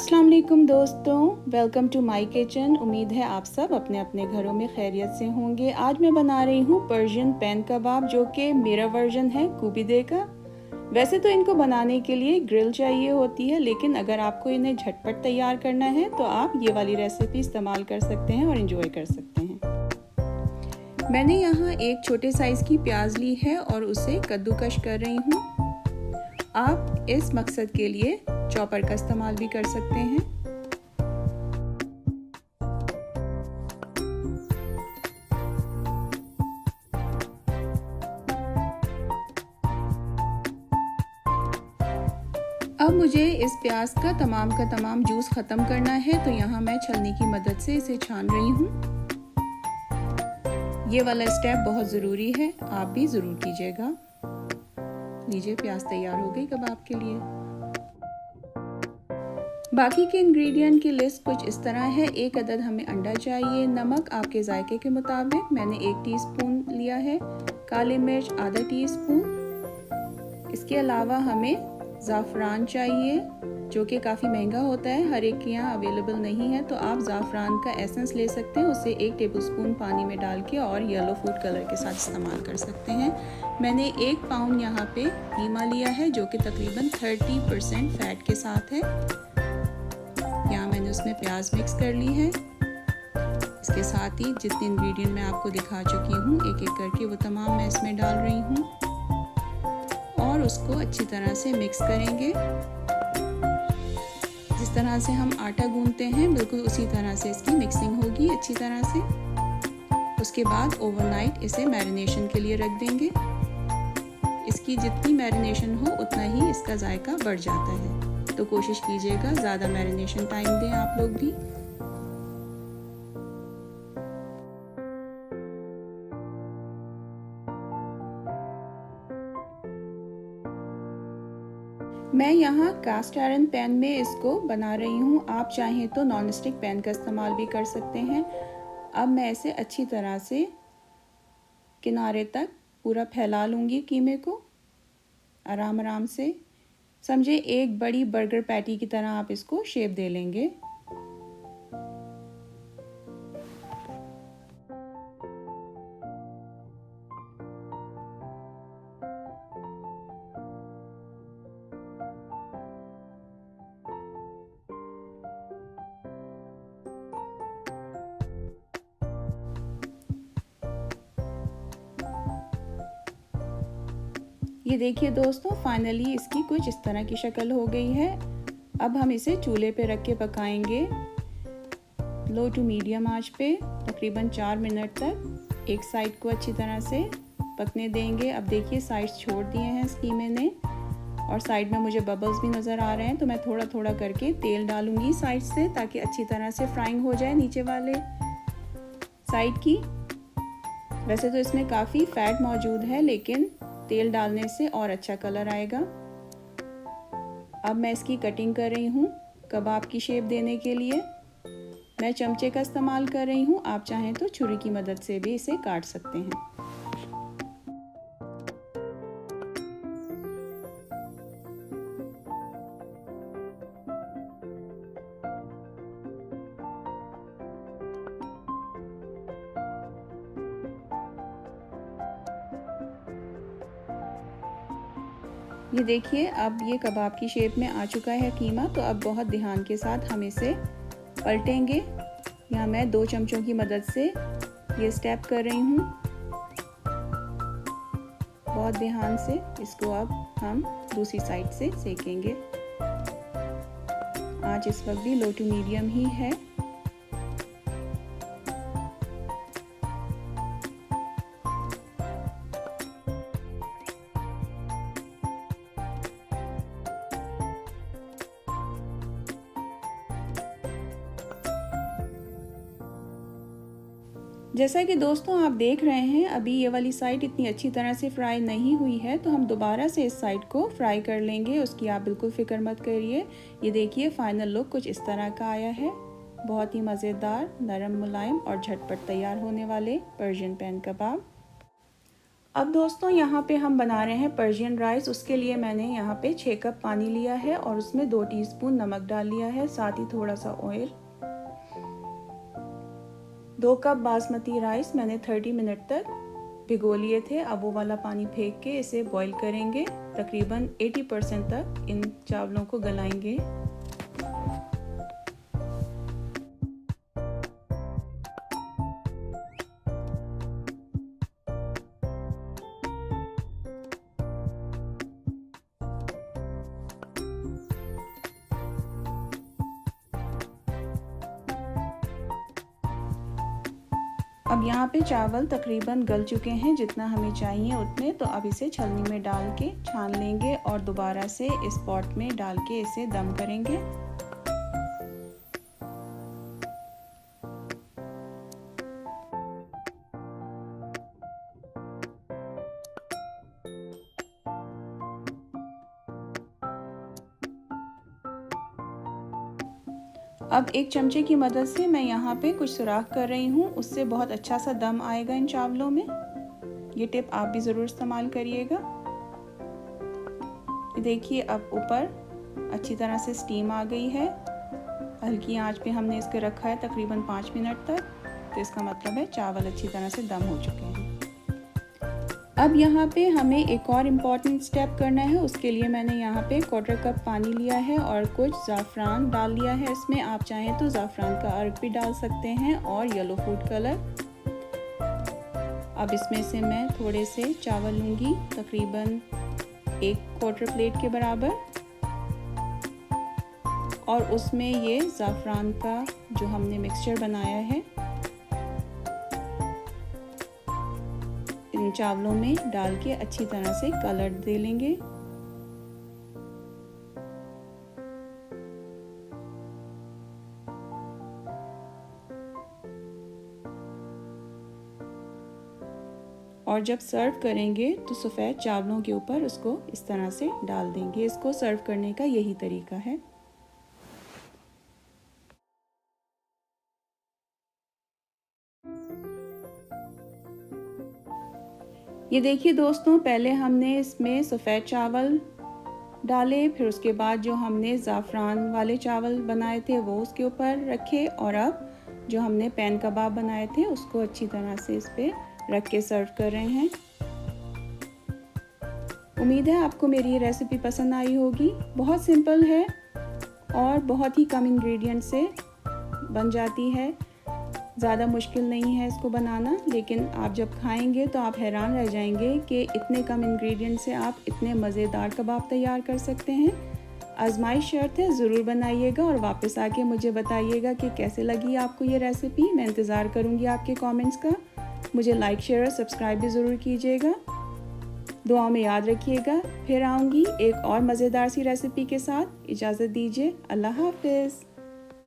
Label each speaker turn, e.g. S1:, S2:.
S1: अस्सलाम वालेकुम दोस्तों, वेलकम टू माय किचन। उम्मीद है आप सब अपने अपने घरों में खैरियत से होंगे। आज मैं बना रही हूँ पर्शियन पैन कबाब, जो कि मेरा वर्जन है कुबीदे का। वैसे तो इनको बनाने के लिए ग्रिल चाहिए होती है, लेकिन अगर आपको इन्हें झटपट तैयार करना है तो आप ये वाली रेसिपी इस्तेमाल कर सकते हैं और इन्जॉय कर सकते हैं। मैंने यहाँ एक छोटे साइज़ की प्याज ली है और उसे कद्दूकश कर रही हूँ। आप इस मकसद के लिए चॉपर का इस्तेमाल भी कर सकते हैं। अब मुझे इस प्याज का तमाम जूस ख़त्म करना है, तो यहाँ मैं छलनी की मदद से इसे छान रही हूँ। ये वाला स्टेप बहुत ज़रूरी है, आप भी ज़रूर कीजिएगा। लीजिए, प्याज तैयार हो गई कबाब के लिए। बाकी के इंग्रेडिएंट की लिस्ट कुछ इस तरह है। 1 अदद हमें अंडा चाहिए, नमक आपके जायके के मुताबिक, मैंने 1 टीस्पून लिया है, काली मिर्च आधा टीस्पून। इसके अलावा हमें ज़ाफ़रान चाहिए, जो कि काफ़ी महंगा होता है, हर एक के यहाँ अवेलेबल नहीं है, तो आप ज़ाफ़रान का एसेंस ले सकते हैं। उसे 1 टेबलस्पून पानी में डाल के और येलो फूड कलर के साथ इस्तेमाल कर सकते हैं। मैंने 1 पाउंड यहाँ पे कीमा लिया है, जो कि तकरीबन 30% फैट के साथ है। यहाँ मैंने उसमें प्याज मिक्स कर ली है। इसके साथ ही जितने इंग्रेडिएंट मैं आपको दिखा चुकी हूँ, एक एक करके वो तमाम मैं इसमें डाल रही हूँ और उसको अच्छी तरह से मिक्स करेंगे। जिस तरह से हम आटा गूंथते हैं, बिल्कुल उसी तरह से इसकी मिक्सिंग होगी अच्छी तरह से। उसके बाद ओवरनाइट इसे मैरिनेशन के लिए रख देंगे। इसकी जितनी मैरिनेशन हो उतना ही इसका जायका बढ़ जाता है, तो कोशिश कीजिएगा ज़्यादा मैरिनेशन टाइम दें आप लोग भी। मैं यहाँ कास्ट आयरन पैन में इसको बना रही हूँ। आप चाहें तो नॉन स्टिक पैन का इस्तेमाल भी कर सकते हैं। अब मैं इसे अच्छी तरह से किनारे तक पूरा फैला लूँगी कीमे को, आराम आराम से। समझे एक बड़ी बर्गर पैटी की तरह आप इसको शेप दे लेंगे। ये देखिए दोस्तों, फाइनली इसकी कुछ इस तरह की शक्ल हो गई है। अब हम इसे चूल्हे पे रख के पकाएंगे लो टू मीडियम आंच पे तकरीबन 4 मिनट तक। एक साइड को अच्छी तरह से पकने देंगे। अब देखिए साइड्स छोड़ दिए हैं इस कीमे ने और साइड में मुझे बबल्स भी नज़र आ रहे हैं, तो मैं थोड़ा थोड़ा करके तेल डालूंगी साइड से, ताकि अच्छी तरह से फ्राइंग हो जाए नीचे वाले साइड की। वैसे तो इसमें काफ़ी फैट मौजूद है, लेकिन तेल डालने से और अच्छा कलर आएगा। अब मैं इसकी कटिंग कर रही हूँ कबाब की शेप देने के लिए। मैं चमचे का इस्तेमाल कर रही हूँ, आप चाहें तो छुरी की मदद से भी इसे काट सकते हैं। ये देखिए, अब ये कबाब की शेप में आ चुका है कीमा। तो अब बहुत ध्यान के साथ हम इसे पलटेंगे। यहाँ मैं 2 चमचों की मदद से ये स्टेप कर रही हूँ। बहुत ध्यान से इसको अब हम दूसरी साइड से सेकेंगे। आंच इस वक्त भी लो टू मीडियम ही है। जैसा कि दोस्तों आप देख रहे हैं, अभी ये वाली साइड इतनी अच्छी तरह से फ्राई नहीं हुई है, तो हम दोबारा से इस साइड को फ्राई कर लेंगे। उसकी आप बिल्कुल फ़िक्र मत करिए। ये देखिए, फाइनल लुक कुछ इस तरह का आया है। बहुत ही मज़ेदार, नरम, मुलायम और झटपट तैयार होने वाले पर्शियन पैन कबाब। अब दोस्तों यहाँ पे हम बना रहे हैं पर्शियन राइस। उसके लिए मैंने यहाँ पे 6 कप पानी लिया है और उसमें 2 टीस्पून नमक डाल लिया है, साथ ही थोड़ा सा ऑयल। 2 कप बासमती राइस मैंने 30 मिनट तक भिगो लिए थे। अब वो वाला पानी फेंक के इसे बॉईल करेंगे। तकरीबन 80% तक इन चावलों को गलाएंगे। अब यहाँ पे चावल तकरीबन गल चुके हैं, जितना हमें चाहिए उतने। तो अब इसे छलनी में डाल के छान लेंगे और दोबारा से इस पॉट में डाल के इसे दम करेंगे। अब एक चमचे की मदद से मैं यहाँ पे कुछ सुराख कर रही हूँ, उससे बहुत अच्छा सा दम आएगा इन चावलों में। ये टिप आप भी ज़रूर इस्तेमाल करिएगा। देखिए अब ऊपर अच्छी तरह से स्टीम आ गई है। हल्की आंच पे हमने इसके रखा है तकरीबन 5 मिनट तक। तो इसका मतलब है चावल अच्छी तरह से दम हो चुके हैं। अब यहाँ पे हमें एक और इम्पॉर्टेंट स्टेप करना है। उसके लिए मैंने यहाँ पे 1/4 कप पानी लिया है और कुछ ज़ाफ़रान डाल लिया है इसमें। आप चाहें तो ज़ाफ़रान का अर्क भी डाल सकते हैं और येलो फूड कलर। अब इसमें से मैं थोड़े से चावल लूँगी, तकरीबन 1/4 प्लेट के बराबर, और उसमें ये ज़ाफ़रान का जो हमने मिक्सचर बनाया है इन चावलों में डाल के अच्छी तरह से कलर दे लेंगे। और जब सर्व करेंगे तो सफ़ेद चावलों के ऊपर उसको इस तरह से डाल देंगे। इसको सर्व करने का यही तरीका है। ये देखिए दोस्तों, पहले हमने इसमें सफ़ेद चावल डाले, फिर उसके बाद जो हमने ज़ाफ़रान वाले चावल बनाए थे वो उसके ऊपर रखे, और अब जो हमने पैन कबाब बनाए थे उसको अच्छी तरह से इस पे रख के सर्व कर रहे हैं। उम्मीद है आपको मेरी ये रेसिपी पसंद आई होगी। बहुत सिंपल है और बहुत ही कम इंग्रेडिएंट से बन जाती है। ज़्यादा मुश्किल नहीं है इसको बनाना, लेकिन आप जब खाएंगे तो आप हैरान रह जाएंगे कि इतने कम इंग्रेडिएंट से आप इतने मज़ेदार कबाब तैयार कर सकते हैं। आजमाइश शर्त है, ज़रूर बनाइएगा और वापस आके मुझे बताइएगा कि कैसे लगी आपको ये रेसिपी। मैं इंतज़ार करूँगी आपके कमेंट्स का। मुझे लाइक, शेयर और सब्सक्राइब भी ज़रूर कीजिएगा। दुआओं में याद रखिएगा। फिर आऊँगी एक और मज़ेदार सी रेसिपी के साथ। इजाज़त दीजिए। अल्लाह हाफ़िज़।